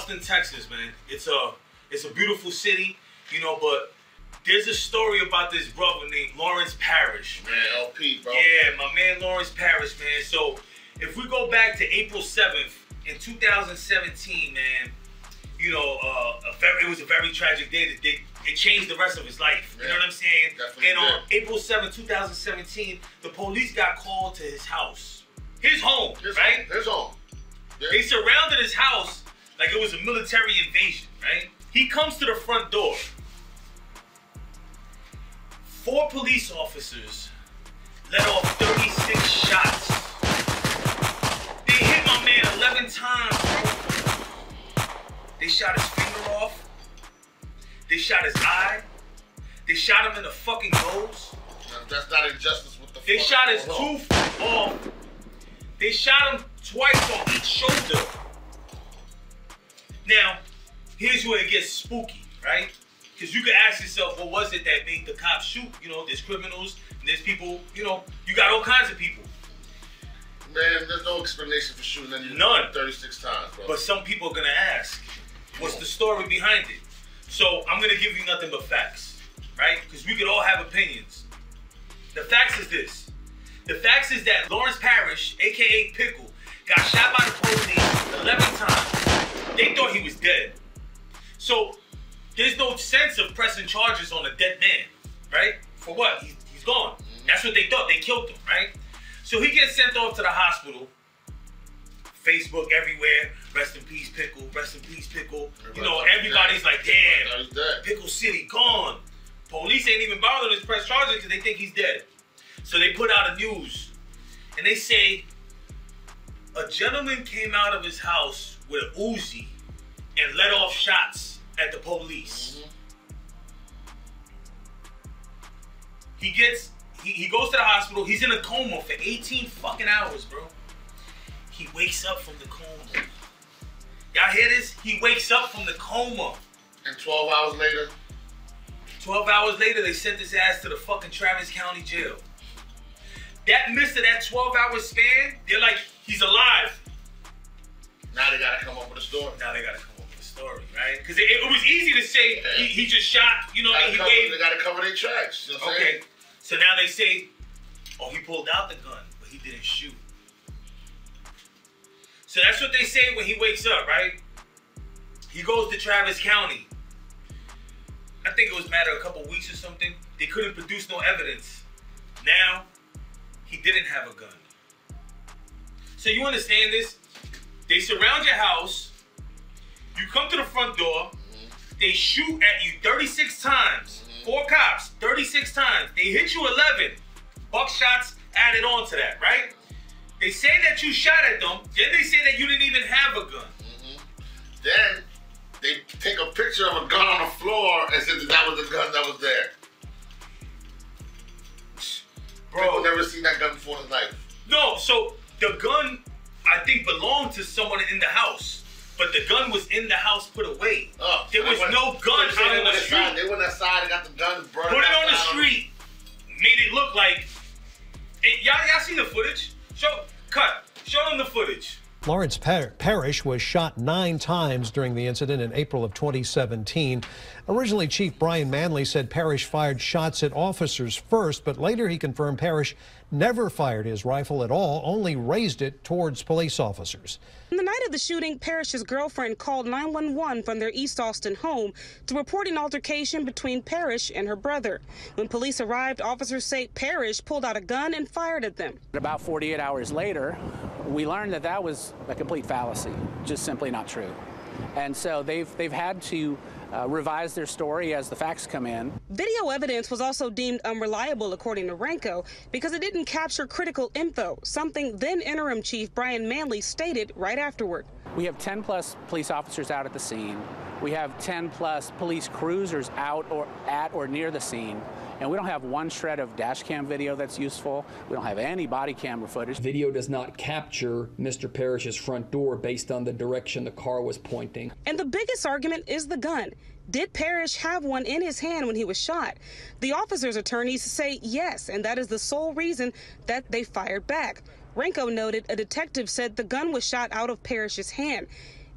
Austin, Texas, man. It's a beautiful city, you know, but there's a story about this brother named Lawrence Parrish. Man, LP, bro. Yeah, my man Lawrence Parrish, man. So if we go back to April 7th in 2017, man, you know, it was a very tragic day. It changed the rest of his life. You know what I'm saying? Definitely and on April 7th, 2017, the police got called to his house. His home, right? His home. Yeah. They surrounded his house like it was a military invasion, right? He comes to the front door. 4 police officers let off 36 shots. They hit my man 11 times, bro. They shot his finger off. They shot his eye. They shot him in the fucking nose. That's not injustice with the They shot his tooth off. They shot him twice on each shoulder. Now, here's where it gets spooky, right? Because you can ask yourself, what was it that made the cops shoot? You know, there's criminals, and there's people, you know, you got all kinds of people. Man, there's no explanation for shooting anyone. None. 36 times, bro. But some people are going to ask, what's the story behind it? So I'm going to give you nothing but facts, right? Because we could all have opinions. The facts is this. The facts is that Lawrence Parrish, a.k.a. Pickle, got shot by the police 11 times. They thought he was dead. So there's no sense of pressing charges on a dead man, right? For what? He's gone. That's what they thought. They killed him, right? So he gets sent off to the hospital. Facebook everywhere. Rest in peace, Pickle. Rest in peace, Pickle. You know, everybody's like, damn, Pickle City gone. Police ain't even bothering to press charges because they think he's dead. So they put out a news. And they say, a gentleman came out of his house with an Uzi and let off shots at the police. He goes to the hospital. He's in a coma for 18 fucking hours, bro. He wakes up from the coma. Y'all hear this? He wakes up from the coma. And 12 hours later? 12 hours later, they sent his ass to the fucking Travis County jail. That midst of that 12-hour span, they're like, he's alive. Now they gotta come up with a story. Now they gotta come up with a story, right? Because it was easy to say he just shot, you know, they gotta cover their tracks. You know what I'm saying? So now they say, oh, he pulled out the gun, but he didn't shoot. So that's what they say when he wakes up, right? He goes to Travis County. I think it was a matter of a couple weeks or something. They couldn't produce no evidence. Now, he didn't have a gun. So you understand this? They surround your house. You come to the front door. They shoot at you 36 times. 4 cops, 36 times. They hit you 11. Buckshots added on to that, right? They say that you shot at them. Then they say that you didn't even have a gun. Then they take a picture of a gun on the floor and say that was the gun that was there. Bro, Pickle never seen that gun before in his life. No, so the gun, I think, belonged to someone in the house. But the gun was in the house put away. There was no gun out on the street. They went outside and got the gun burned. Put it on the street. Made it look like... Y'all seen the footage? Show them the footage. Lawrence Parrish was shot 9 times during the incident in April of 2017. Originally, Chief Brian Manley said Parrish fired shots at officers first, but later he confirmed Parrish never fired his rifle at all, only raised it towards police officers. On the night of the shooting, Parrish's girlfriend called 911 from their East Austin home to report an altercation between Parrish and her brother. When police arrived, officers say Parrish pulled out a gun and fired at them. About 48 hours later, we learned that that was a complete fallacy, just simply not true. And so they've had to revise their story as the facts come in. Video evidence was also deemed unreliable, according to Ranco, because it didn't capture critical info, something then Interim Chief Brian Manley stated right afterward. We have 10+ police officers out at the scene. We have 10+ police cruisers out or at or near the scene. And we don't have one shred of dash cam video that's useful. We don't have any body camera footage. Video does not capture Mr. Parrish's front door based on the direction the car was pointing. And the biggest argument is the gun. Did Parrish have one in his hand when he was shot? The officer's attorneys say yes, and that is the sole reason that they fired back. Ranco noted a detective said the gun was shot out of Parrish's hand.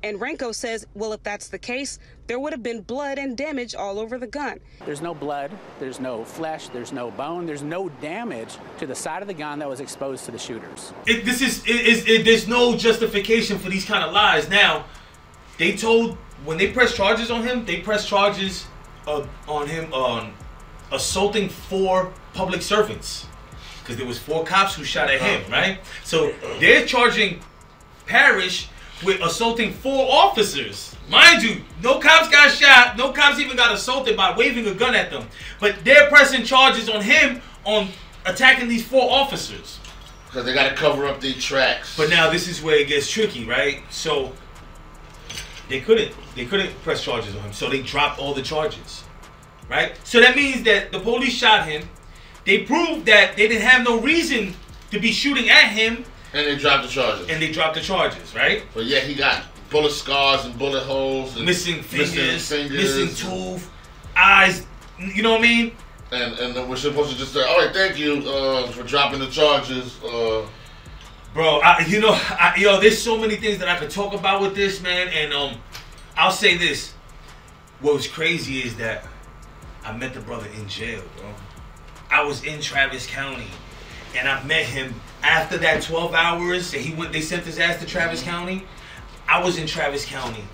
And Renko says, well, if that's the case, there would have been blood and damage all over the gun. There's no blood, there's no flesh, there's no bone, there's no damage to the side of the gun that was exposed to the shooters. There's no justification for these kind of lies. Now, when they press charges on him, they press charges on him on assaulting 4 public servants. Because there was 4 cops who shot at him, right? So they're charging Parrish with assaulting 4 officers. Mind you, no cops got shot, no cops even got assaulted by waving a gun at them. But they're pressing charges on him on attacking these 4 officers. Because they got to cover up their tracks. But now this is where it gets tricky, right? So they couldn't press charges on him, so they dropped all the charges, right? So that means that the police shot him. They proved that they didn't have no reason to be shooting at him. And they dropped the charges. Right? But yeah, he got bullet scars and bullet holes. And missing fingers, missing tooth, eyes, you know what I mean? And then we're supposed to just say, all right, thank you for dropping the charges. Bro, there's so many things that I could talk about with this, man. And I'll say this. What was crazy is that I met the brother in jail, bro. I was in Travis County, and I met him after that 12 hours. And they sent his ass to Travis County. I was in Travis County,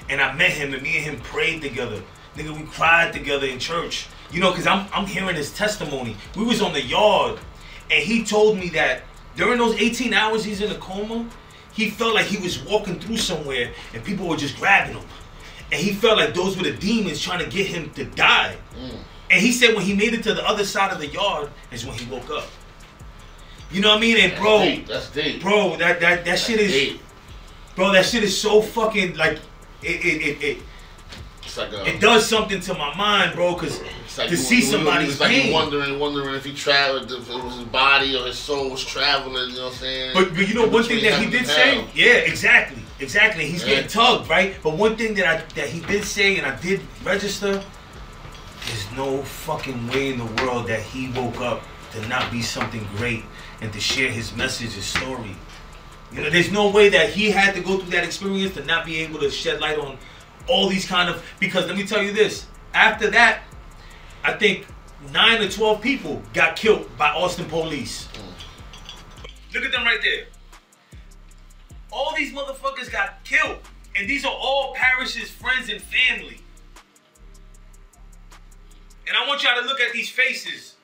and I met him, and me and him prayed together. Nigga, we cried together in church. You know, because I'm hearing his testimony. We was on the yard, and he told me that during those 18 hours he's in a coma, he felt like he was walking through somewhere, and people were just grabbing him. And he felt like those were the demons trying to get him to die. And he said when he made it to the other side of the yard is when he woke up. You know what I mean? And bro, that's deep. Bro, that shit is deep. Bro, that shit is so fucking like it does something to my mind, bro, because like to see somebody's pain. Like wondering if he traveled, if it was his body or his soul was traveling, you know what I'm saying? But you know one thing that he did say? Yeah, exactly. He's getting tugged, right? But one thing that he did say, and I did register, there's no fucking way in the world that he woke up to not be something great and to share his message, his story. You know, there's no way that he had to go through that experience to not be able to shed light on all these kind of... Because let me tell you this. After that, I think 9 or 12 people got killed by Austin police. Look at them right there. All these motherfuckers got killed. And these are all Parrish's friends and family. And I want y'all to look at these faces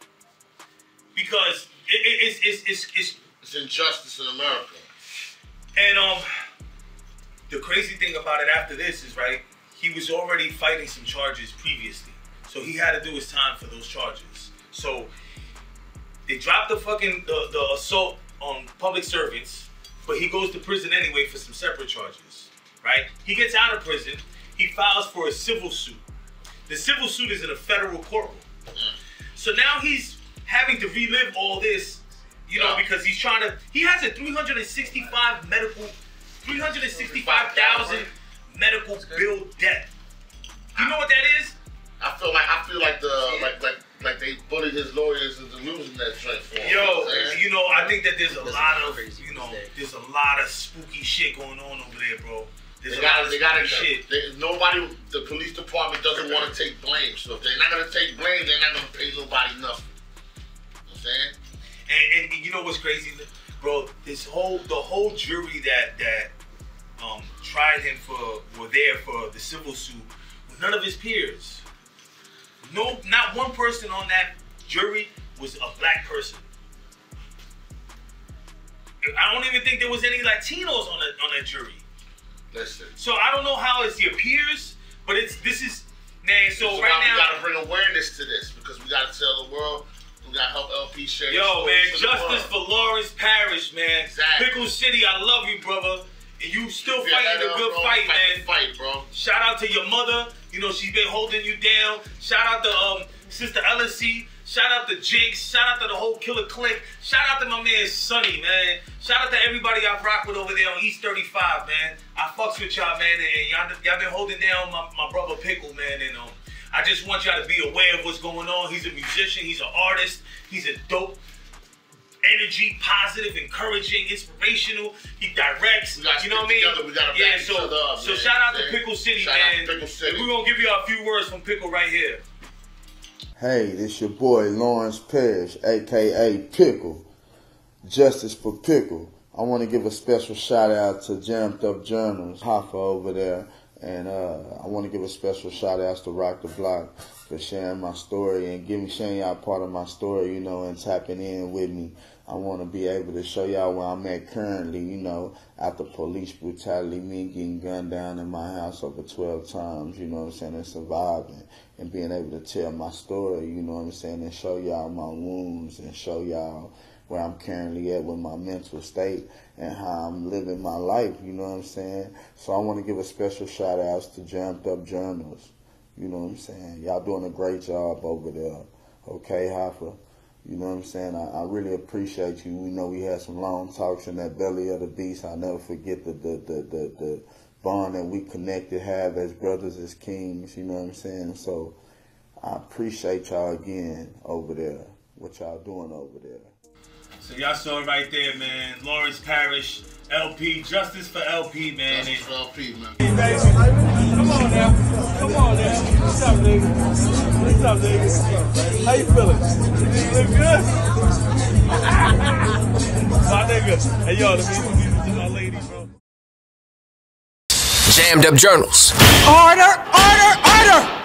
because it's injustice in America. And the crazy thing about it after this is, right, he was already fighting some charges previously. So he had to do his time for those charges. So they dropped the assault on public servants, but he goes to prison anyway for some separate charges, right? He gets out of prison, he files for a civil suit. The civil suit is in a federal courtroom. So now he's having to relive all this, you know, because he has a $365,000 medical bill debt. You know what that is? I feel like they bullied his lawyers into losing that joint for him. Yo, you know, I think that there's a lot of spooky shit going on over there, bro. They gotta shit. The police department doesn't want to take blame. So if they're not gonna take blame, they're not gonna pay nobody nothing. You know what I'm saying? And you know what's crazy, bro? The whole jury that tried him were there for the civil suit. None of his peers. No, not one person on that jury was a black person. I don't even think there was any Latinos on that jury. Listen. So I don't know how it's your peers, but this is man. So right now we gotta bring awareness to this because we gotta tell the world. We gotta help LP share. Yo, man, justice for Lawrence Parrish, man. Exactly. Pickle City, I love you, brother. And you still fighting a good fight, man. Fight, bro. Shout out to your mother. You know she's been holding you down. Shout out to Sister LSC. Shout out to Jinx. Shout out to the whole Killer Clique. Shout out to my man Sonny, man. Shout out to everybody I rock with over there on East 35, man. I fucks with y'all, man. And y'all been holding down my brother Pickle, man. And I just want y'all to be aware of what's going on. He's a musician. He's an artist. He's a dope energy, positive, encouraging, inspirational. He directs. You know what I mean? We gotta yeah. back each other up, So man. shout out to Pickle City, shout man. Out to Pickle City. We're gonna give you a few words from Pickle right here. Hey, this your boy Lawrence Parrish, aka Pickle. Justice for Pickle. I want to give a special shout out to Jammed Up Journals, Hoffa over there. And I want to give a special shout out to Rock the Block for sharing my story and sharing y'all part of my story, you know, and tapping in with me. I want to be able to show y'all where I'm at currently, you know, after police brutality, me getting gunned down in my house over 12 times, you know what I'm saying, and surviving and being able to tell my story, you know what I'm saying, and show y'all my wounds and show y'all where I'm currently at with my mental state and how I'm living my life, you know what I'm saying? So I want to give a special shout out to Jammed Up Journals, you know what I'm saying? Y'all doing a great job over there, okay, Hoffa? You know what I'm saying? I really appreciate you. We know we had some long talks in that belly of the beast. I'll never forget the bond that we connected, have as brothers, as kings, you know what I'm saying? So I appreciate y'all again over there, what y'all doing over there. So y'all saw it right there, man. Lawrence Parrish, LP, Justice for LP, man. Justice for LP, man. Hey, baby. Come on now. Come on now. What's up, nigga? What's up, nigga? How you feeling? You look good? My nigga. Hey, yo, let me introduce you to my lady, bro. Jammed Up Journals. Order, order, order!